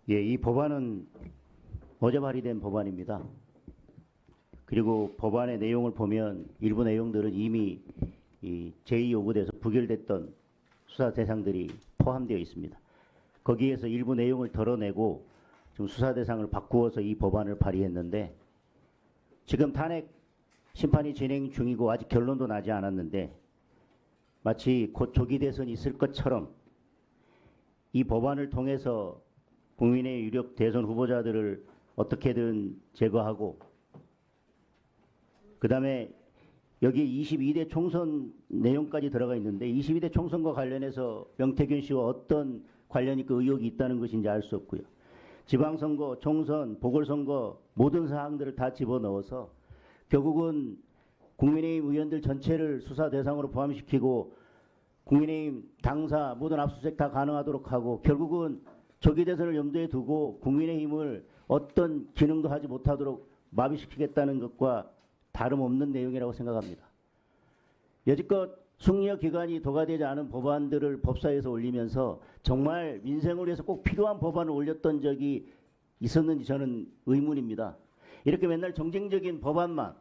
예, 이 법안은 어제 발의된 법안입니다. 그리고 법안의 내용을 보면 일부 내용들은 이미 이 제2요구돼서 부결됐던 수사 대상들이 포함되어 있습니다. 거기에서 일부 내용을 덜어내고 지금 수사 대상을 바꾸어서 이 법안을 발의했는데, 지금 탄핵 심판이 진행 중이고 아직 결론도 나지 않았는데 마치 곧 조기 대선이 있을 것처럼 이 법안을 통해서 국민의 유력 대선 후보자들을 어떻게든 제거하고, 그 다음에 여기 22대 총선 내용까지 들어가 있는데 22대 총선과 관련해서 명태균 씨와 어떤 관련 있고 의혹이 있다는 것인지 알 수 없고요. 지방선거, 총선, 보궐선거 모든 사항들을 다 집어넣어서 결국은 국민의힘 의원들 전체를 수사 대상으로 포함시키고 국민의힘 당사 모든 압수수색 다 가능하도록 하고, 결국은 조기 대선을 염두에 두고 국민의힘을 어떤 기능도 하지 못하도록 마비시키겠다는 것과 다름없는 내용이라고 생각합니다. 여지껏 숙려 기간이 도과되지 않은 법안들을 법사위에서 올리면서 정말 민생을 위해서 꼭 필요한 법안을 올렸던 적이 있었는지 저는 의문입니다. 이렇게 맨날 정쟁적인 법안만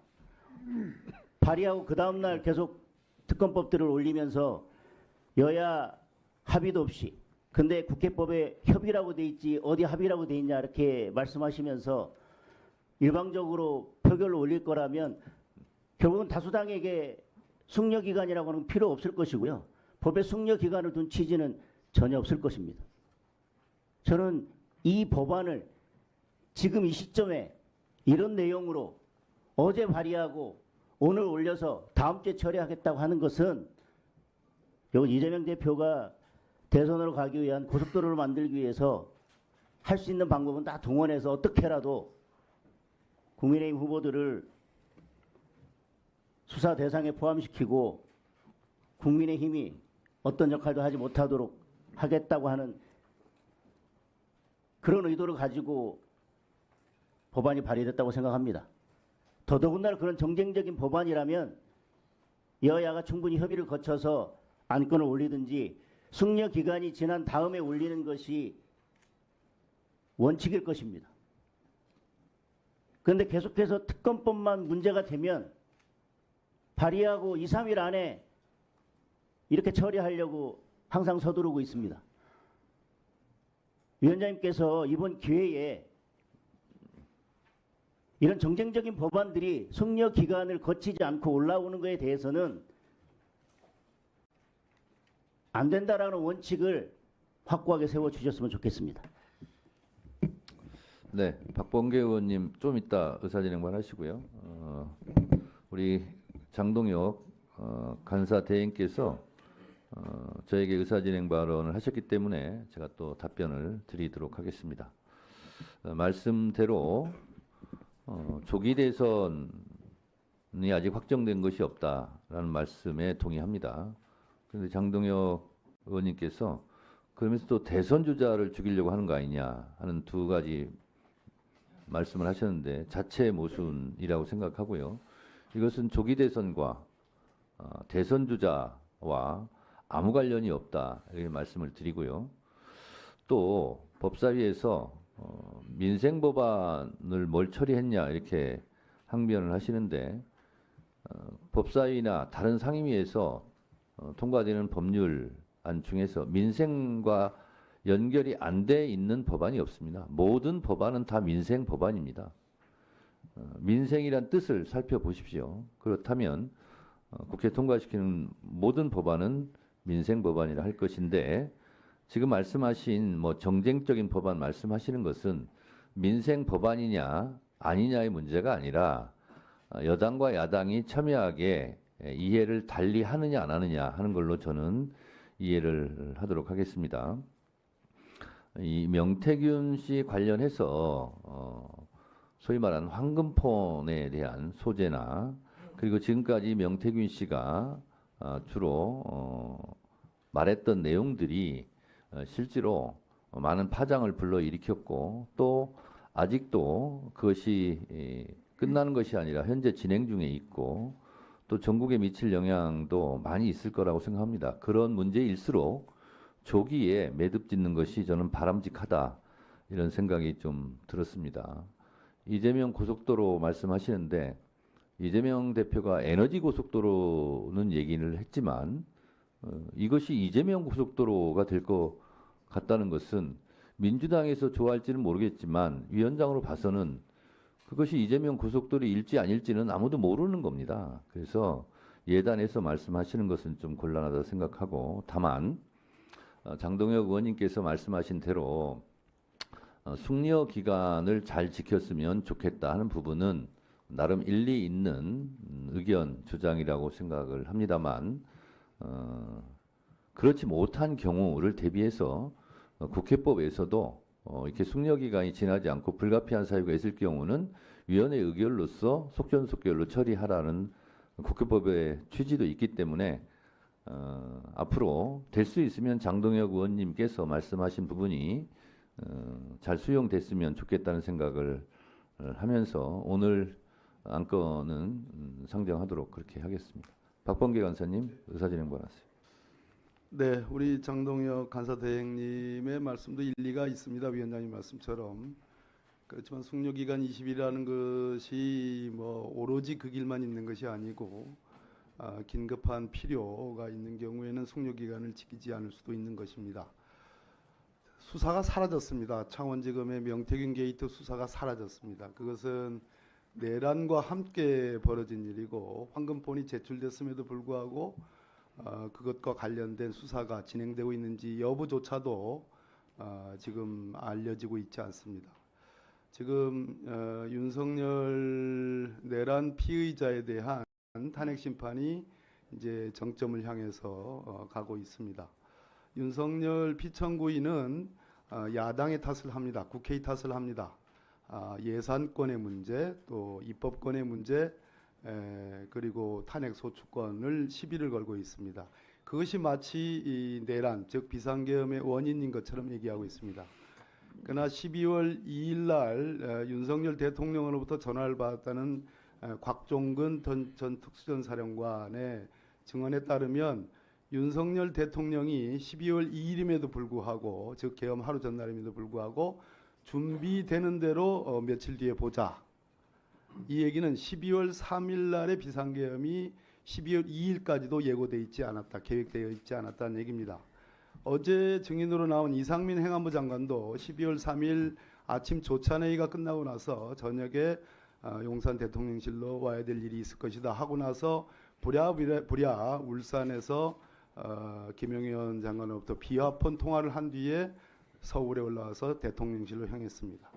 발의하고 그 다음날 계속 특검법들을 올리면서 여야 합의도 없이, 근데 국회법에 협의라고 돼 있지 어디 합의라고 돼 있냐 이렇게 말씀하시면서 일방적으로 표결로 올릴 거라면 결국은 다수당에게 숙려기간이라고는 필요 없을 것이고요. 법에 숙려기간을 둔 취지는 전혀 없을 것입니다. 저는 이 법안을 지금 이 시점에 이런 내용으로 어제 발의하고 오늘 올려서 다음 주에 처리하겠다고 하는 것은 결국 이재명 대표가 대선으로 가기 위한 고속도로를 만들기 위해서 할 수 있는 방법은 다 동원해서 어떻게라도 국민의힘 후보들을 수사 대상에 포함시키고 국민의힘이 어떤 역할도 하지 못하도록 하겠다고 하는 그런 의도를 가지고 법안이 발의됐다고 생각합니다. 더더군다나 그런 정쟁적인 법안이라면 여야가 충분히 협의를 거쳐서 안건을 올리든지 숙려 기간이 지난 다음에 올리는 것이 원칙일 것입니다. 그런데 계속해서 특검법만 문제가 되면 발의하고 2, 3일 안에 이렇게 처리하려고 항상 서두르고 있습니다. 위원장님께서 이번 기회에 이런 정쟁적인 법안들이 숙려 기간을 거치지 않고 올라오는 것에 대해서는 안 된다라는 원칙을 확고하게 세워주셨으면 좋겠습니다. 네, 박범계 의원님 좀 이따 의사진행만 하시고요. 우리 장동혁 간사 대행께서 저에게 의사진행 발언을 하셨기 때문에 제가 또 답변을 드리도록 하겠습니다. 말씀대로 조기 대선이 아직 확정된 것이 없다라는 말씀에 동의합니다. 그런데 장동혁 의원님께서 그러면서 또 대선 주자를 죽이려고 하는 거 아니냐 하는 두 가지 말씀을 하셨는데 자체 모순이라고 생각하고요. 이것은 조기 대선과 대선 주자와 아무 관련이 없다 이렇게 말씀을 드리고요. 또 법사위에서 민생 법안을 뭘 처리했냐 이렇게 항변을 하시는데 법사위나 다른 상임위에서 통과되는 법률안 중에서 민생과 연결이 안 돼 있는 법안이 없습니다. 모든 법안은 다 민생 법안입니다. 민생이란 뜻을 살펴보십시오. 그렇다면 국회 통과시키는 모든 법안은 민생 법안이라 할 것인데, 지금 말씀하신 뭐 정쟁적인 법안 말씀하시는 것은 민생 법안이냐 아니냐의 문제가 아니라 여당과 야당이 첨예하게 이해를 달리 하느냐 안 하느냐 하는 걸로 저는 이해를 하도록 하겠습니다. 이 명태균 씨 관련해서 소위 말하는 황금폰에 대한 소재나, 그리고 지금까지 명태균 씨가 주로 말했던 내용들이 실제로 많은 파장을 불러일으켰고, 또 아직도 그것이 끝나는 것이 아니라 현재 진행 중에 있고, 또 전국에 미칠 영향도 많이 있을 거라고 생각합니다. 그런 문제일수록 조기에 매듭 짓는 것이 저는 바람직하다 이런 생각이 좀 들었습니다. 이재명 고속도로 말씀하시는데 이재명 대표가 에너지 고속도로는 얘기를 했지만 이것이 이재명 고속도로가 될 것 같다는 것은 민주당에서 좋아할지는 모르겠지만 위원장으로 봐서는 그것이 이재명 고속도로일지 아닐지는 아무도 모르는 겁니다. 그래서 예단해서 말씀하시는 것은 좀 곤란하다 생각하고 다만 장동혁 의원님께서 말씀하신 대로 숙려 기간을 잘 지켰으면 좋겠다 하는 부분은 나름 일리 있는 의견 주장이라고 생각을 합니다만 그렇지 못한 경우를 대비해서 국회법에서도 이렇게 숙려 기간이 지나지 않고 불가피한 사유가 있을 경우는 위원회 의결로서 속전속결로 처리하라는 국회법의 취지도 있기 때문에 앞으로 될 수 있으면 장동혁 의원님께서 말씀하신 부분이 잘 수용됐으면 좋겠다는 생각을 하면서 오늘 안건은 상정하도록 그렇게 하겠습니다. 박범계 간사님 의사진행 바라세요. 네, 우리 장동혁 간사대행님의 말씀도 일리가 있습니다. 위원장님 말씀처럼. 그렇지만 숙려기간 20일이라는 것이 뭐 오로지 그 길만 있는 것이 아니고 긴급한 필요가 있는 경우에는 숙려기간을 지키지 않을 수도 있는 것입니다. 수사가 사라졌습니다. 창원지검의 명태균 게이트 수사가 사라졌습니다. 그것은 내란과 함께 벌어진 일이고 황금폰이 제출됐음에도 불구하고 그것과 관련된 수사가 진행되고 있는지 여부조차도 지금 알려지고 있지 않습니다. 지금 윤석열 내란 피의자에 대한 탄핵 심판이 이제 정점을 향해서 가고 있습니다. 윤석열 피청구인은 야당의 탓을 합니다. 국회의 탓을 합니다. 예산권의 문제, 또 입법권의 문제, 그리고 탄핵 소추권을 시비를 걸고 있습니다. 그것이 마치 이 내란, 즉 비상계엄의 원인인 것처럼 얘기하고 있습니다. 그러나 12월 2일 날 윤석열 대통령으로부터 전화를 받았다는 곽종근 전 특수전사령관의 증언에 따르면 윤석열 대통령이 12월 2일임에도 불구하고, 즉 계엄 하루 전날임에도 불구하고 준비되는 대로 며칠 뒤에 보자. 이 얘기는 12월 3일 날의 비상계엄이 12월 2일까지도 예고되어 있지 않았다, 계획되어 있지 않았다는 얘기입니다. 어제 증인으로 나온 이상민 행안부 장관도 12월 3일 아침 조찬회의가 끝나고 나서 저녁에 용산 대통령실로 와야 될 일이 있을 것이다 하고 나서 부랴 울산에서 김영현 장관으로부터 비화폰 통화를 한 뒤에 서울에 올라와서 대통령실로 향했습니다.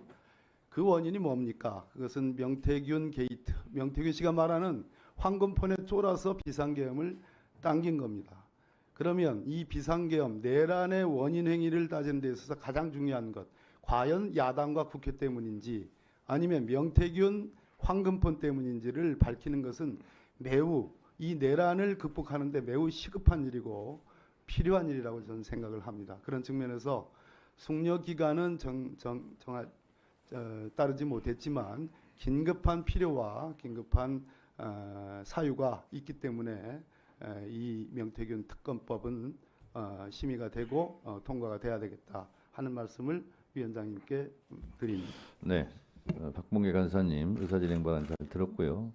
그 원인이 뭡니까? 그것은 명태균 게이트, 명태균 씨가 말하는 황금폰에 쫄아서 비상계엄을 당긴 겁니다. 그러면 이 비상계엄, 내란의 원인 행위를 따지는 데 있어서 가장 중요한 것, 과연 야당과 국회 때문인지 아니면 명태균 황금폰 때문인지를 밝히는 것은 매우 이 내란을 극복하는 데 매우 시급한 일이고 필요한 일이라고 저는 생각을 합니다. 그런 측면에서 숙려 기간은 따르지 못했지만 긴급한 필요와 긴급한 사유가 있기 때문에 이 명태균 특검법은 심의가 되고 통과가 돼야 되겠다 하는 말씀을 위원장님께 드립니다. 네, 박범계 간사님 의사진행 발언 잘 들었고요.